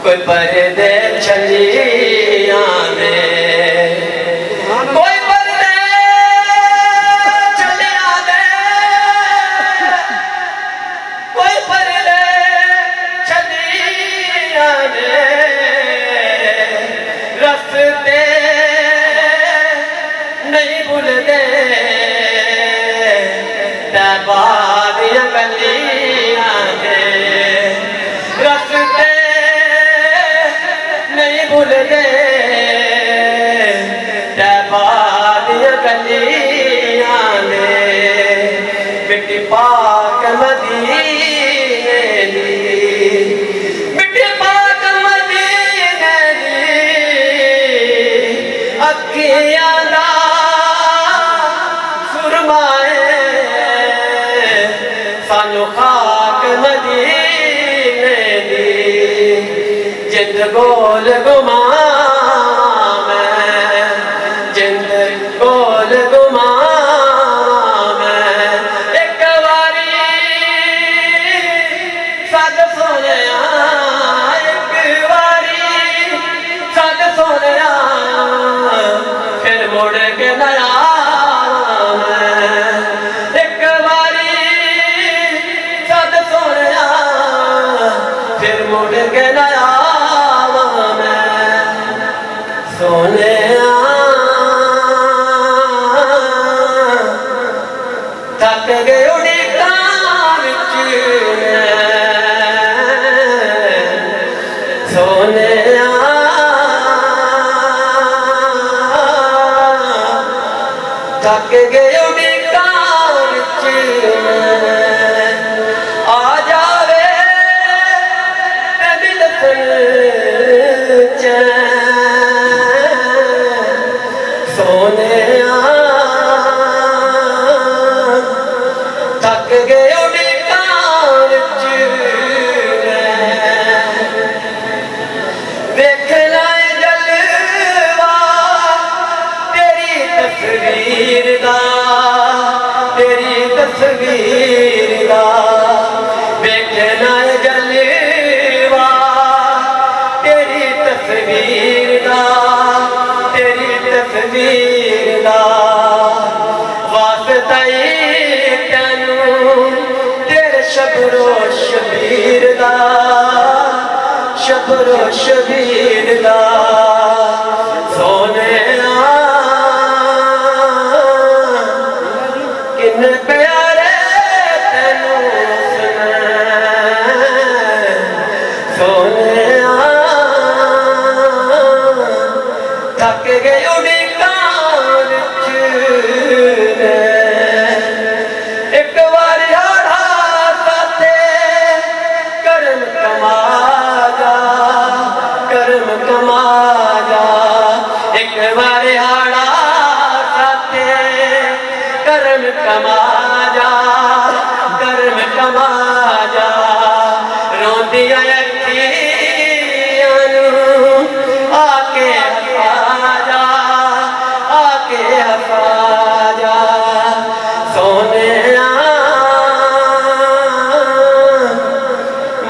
कोई पर्दे चलिया में कोई पर्दे चलिया दे कोई पर्दे चलिया दे रस्ते नहीं भूलते तैबाद गलियां दे रस्ते नहीं भूलते तैबाद गलियां दे मिट्टी पाक मदीने दी मिट्टी पाक मदीने दी अखियां दा सुरमाए सानू खाक मदीने दी जिंद गोल घुमा मैं जिंद गोल घुमा मैं एक बारी सद सोनिया एक बारी सद सोनिया फिर मुड़ के नया एक बारी सद सोनिया फिर मुड़ के नया सोने थक गए उड़ीकां विच सोने थक गए उड़ीकां विच आ जावे ते बिलकुल चैन सोने थक गए उड़ीकां विच देखना जलवा तेरी तस्वीर दा देखना जलवा तेरी तस्वीर दा वास्ता तेनू तेरे शबरो शबीर दा शबरो शबीर दा सोने किन्ने प्यारे तेनू सोने थक गए एक बार हाड़ा साथे करम कमा जा एक बार हाड़ा साथे करम कमा जा रोंदियां अखियां नू आके हफा जा सोने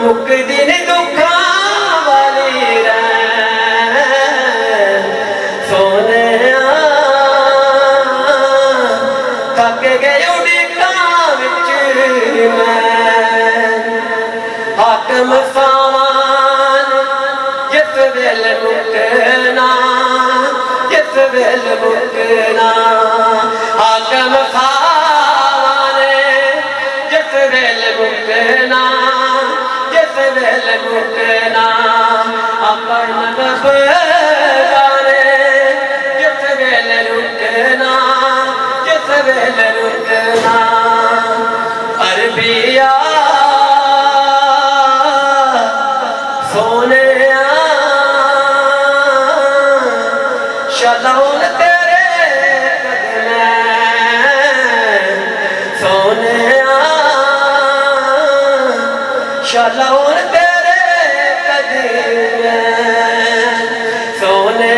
मुकदी नी दुखां वाली सोने थक गए उड़ीकां विच मैं हाकम सामान जिस वेल मुकना हाकम खाने जिस वेल मुकना अपन नब जाने जिस वेल रुकना अरबिया सोने शलौन तेरे सोने शलौन तेरे कदम सोने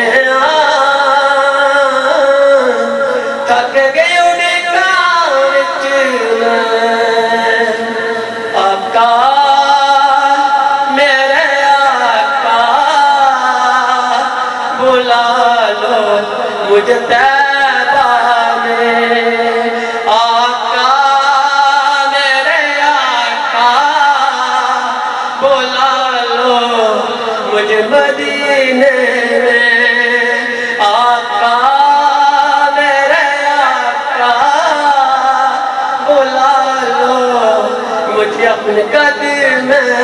मुझ तैबा में। आका मेरे आका बुला लो मुझे मदीने में। आका मेरे आका बुला लो मुझे अपने कदर में।